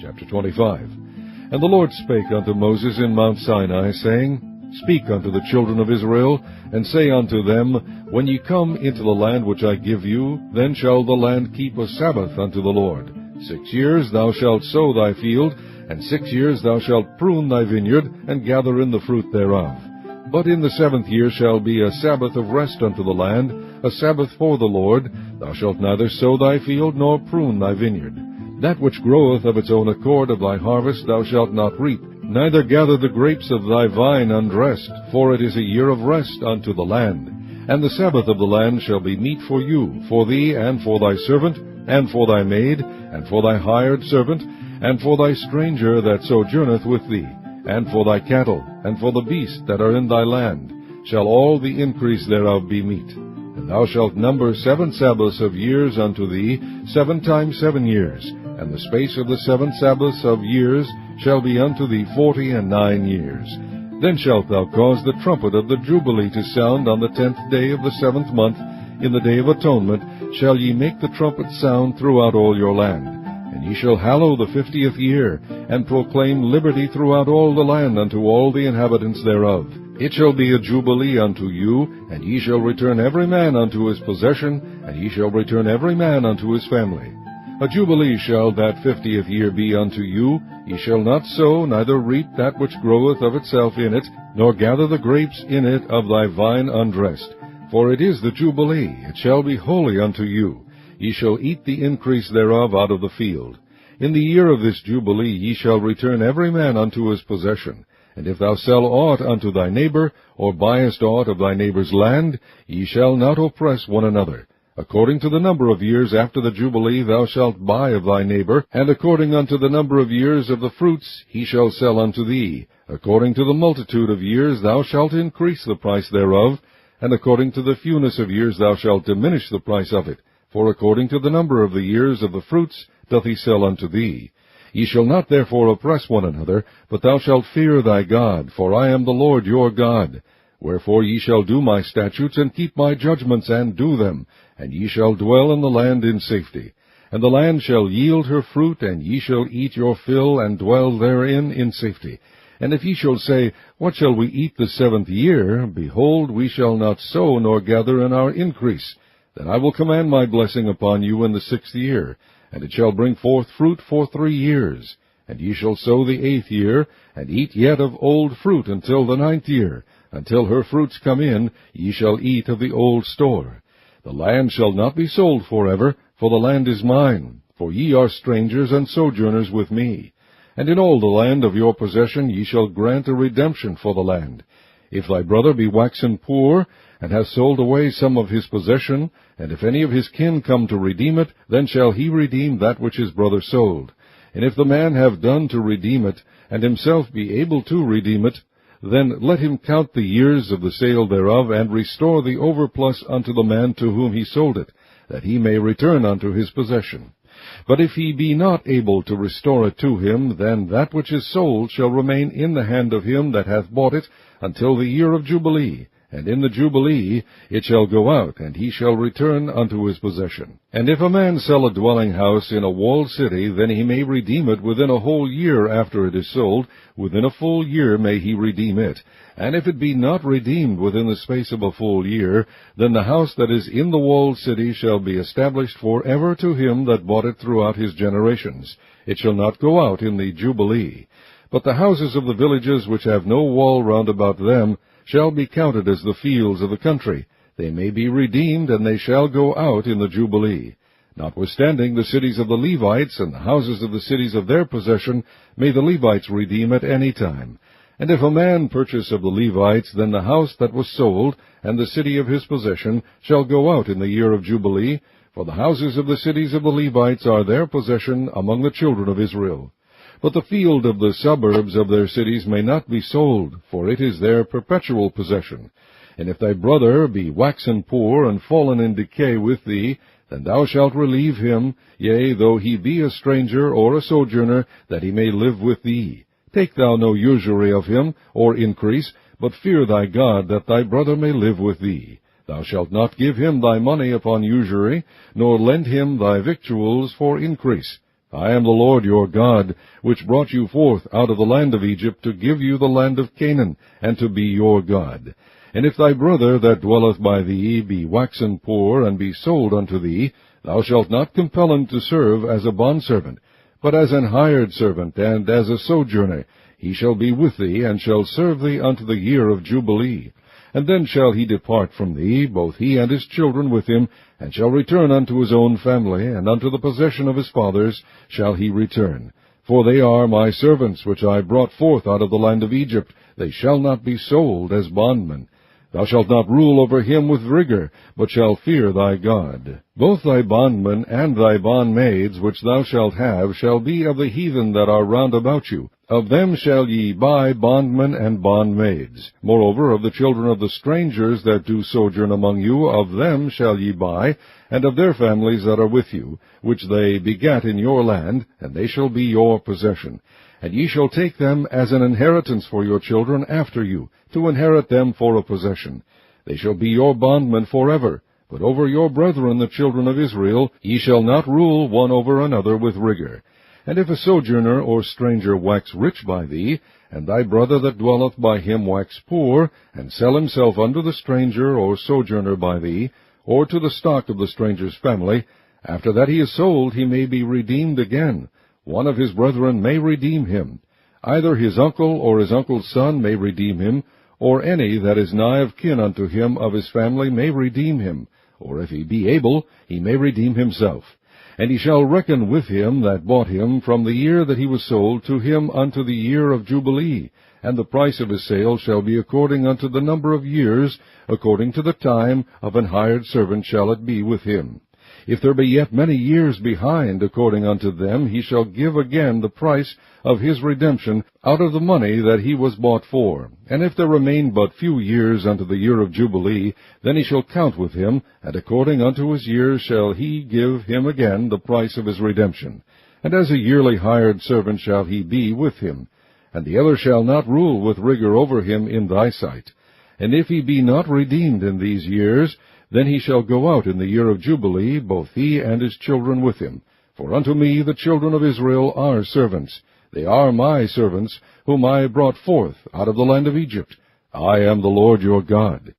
Chapter 25. And the Lord spake unto Moses in Mount Sinai, saying, Speak unto the children of Israel, and say unto them, When ye come into the land which I give you, then shall the land keep a Sabbath unto the Lord. 6 years thou shalt sow thy field, and 6 years thou shalt prune thy vineyard, and gather in the fruit thereof. But in the 7th year shall be a Sabbath of rest unto the land, a Sabbath for the Lord. Thou shalt neither sow thy field, nor prune thy vineyard. That which groweth of its own accord of thy harvest thou shalt not reap, neither gather the grapes of thy vine undressed, for it is a year of rest unto the land. And the Sabbath of the land shall be meat for you, for thee, and for thy servant, and for thy maid, and for thy hired servant, and for thy stranger that sojourneth with thee, and for thy cattle, and for the beasts that are in thy land, shall all the increase thereof be meat. And thou shalt number 7 Sabbaths of years unto thee, 7 times 7 years, and the space of the 7 Sabbaths of years shall be unto thee 49 years. Then shalt thou cause the trumpet of the Jubilee to sound on the 10th day of the 7th month. In the day of atonement shall ye make the trumpet sound throughout all your land. And ye shall hallow the 50th year, and proclaim liberty throughout all the land unto all the inhabitants thereof. It shall be a jubilee unto you, and ye shall return every man unto his possession, and ye shall return every man unto his family. A jubilee shall that 50th year be unto you. Ye shall not sow, neither reap that which groweth of itself in it, nor gather the grapes in it of thy vine undressed. For it is the jubilee, it shall be holy unto you. Ye shall eat the increase thereof out of the field. In the year of this jubilee ye shall return every man unto his possession. And if thou sell aught unto thy neighbor, or buyest aught of thy neighbor's land, ye shall not oppress one another. According to the number of years after the jubilee thou shalt buy of thy neighbor, and according unto the number of years of the fruits he shall sell unto thee. According to the multitude of years thou shalt increase the price thereof, and according to the fewness of years thou shalt diminish the price of it. For according to the number of the years of the fruits doth he sell unto thee. Ye shall not therefore oppress one another, but thou shalt fear thy God, for I am the Lord your God. Wherefore ye shall do my statutes, and keep my judgments, and do them, and ye shall dwell in the land in safety. And the land shall yield her fruit, and ye shall eat your fill, and dwell therein in safety. And if ye shall say, What shall we eat the 7th year? Behold, we shall not sow, nor gather in our increase. Then I will command my blessing upon you in the 6th year, and it shall bring forth fruit for 3 years. And ye shall sow the 8th year, and eat yet of old fruit until the 9th year. Until her fruits come in, ye shall eat of the old store. The land shall not be sold forever, for the land is mine. For ye are strangers and sojourners with me. And in all the land of your possession ye shall grant a redemption for the land. If thy brother be waxen poor, and hath sold away some of his possession, and if any of his kin come to redeem it, then shall he redeem that which his brother sold. And if the man have done to redeem it, and himself be able to redeem it, then let him count the years of the sale thereof, and restore the overplus unto the man to whom he sold it, that he may return unto his possession. But if he be not able to restore it to him, then that which is sold shall remain in the hand of him that hath bought it until the year of Jubilee. And in the Jubilee it shall go out, and he shall return unto his possession. And if a man sell a dwelling house in a walled city, then he may redeem it within a whole year after it is sold. Within a full year may he redeem it. And if it be not redeemed within the space of a full year, then the house that is in the walled city shall be established for ever to him that bought it throughout his generations. It shall not go out in the Jubilee. But the houses of the villages which have no wall round about them shall be counted as the fields of the country. They may be redeemed, and they shall go out in the Jubilee. Notwithstanding, the cities of the Levites and the houses of the cities of their possession may the Levites redeem at any time. And if a man purchase of the Levites, then the house that was sold, and the city of his possession, shall go out in the year of Jubilee, for the houses of the cities of the Levites are their possession among the children of Israel. But the field of the suburbs of their cities may not be sold, for it is their perpetual possession. And if thy brother be waxen poor, and fallen in decay with thee, then thou shalt relieve him, yea, though he be a stranger or a sojourner, that he may live with thee. Take thou no usury of him, or increase, but fear thy God, that thy brother may live with thee. Thou shalt not give him thy money upon usury, nor lend him thy victuals for increase. I am the Lord your God, which brought you forth out of the land of Egypt, to give you the land of Canaan, and to be your God. And if thy brother that dwelleth by thee be waxen poor, and be sold unto thee, thou shalt not compel him to serve as a bondservant, but as an hired servant, and as a sojourner. He shall be with thee, and shall serve thee unto the year of Jubilee. And then shall he depart from thee, both he and his children with him, and shall return unto his own family, and unto the possession of his fathers shall he return. For they are my servants, which I brought forth out of the land of Egypt. They shall not be sold as bondmen. Thou shalt not rule over him with rigor, but shalt fear thy God. Both thy bondmen and thy bondmaids, which thou shalt have, shall be of the heathen that are round about you. Of them shall ye buy bondmen and bondmaids. Moreover, of the children of the strangers that do sojourn among you, of them shall ye buy, and of their families that are with you, which they begat in your land, and they shall be your possession. And ye shall take them as an inheritance for your children after you, to inherit them for a possession. They shall be your bondmen forever. But over your brethren the children of Israel ye shall not rule one over another with rigor. And if a sojourner or stranger wax rich by thee, and thy brother that dwelleth by him wax poor, and sell himself unto the stranger or sojourner by thee, or to the stock of the stranger's family, after that he is sold he may be redeemed again. One of his brethren may redeem him. Either his uncle or his uncle's son may redeem him, or any that is nigh of kin unto him of his family may redeem him, or if he be able, he may redeem himself. And he shall reckon with him that bought him from the year that he was sold to him unto the year of Jubilee, and the price of his sale shall be according unto the number of years, according to the time of an hired servant shall it be with him. If there be yet many years behind, according unto them, he shall give again the price of his redemption out of the money that he was bought for. And if there remain but few years unto the year of Jubilee, then he shall count with him, and according unto his years shall he give him again the price of his redemption. And as a yearly hired servant shall he be with him. And the other shall not rule with rigor over him in thy sight. And if he be not redeemed in these years, then he shall go out in the year of Jubilee, both he and his children with him. For unto me the children of Israel are servants. They are my servants, whom I brought forth out of the land of Egypt. I am the Lord your God.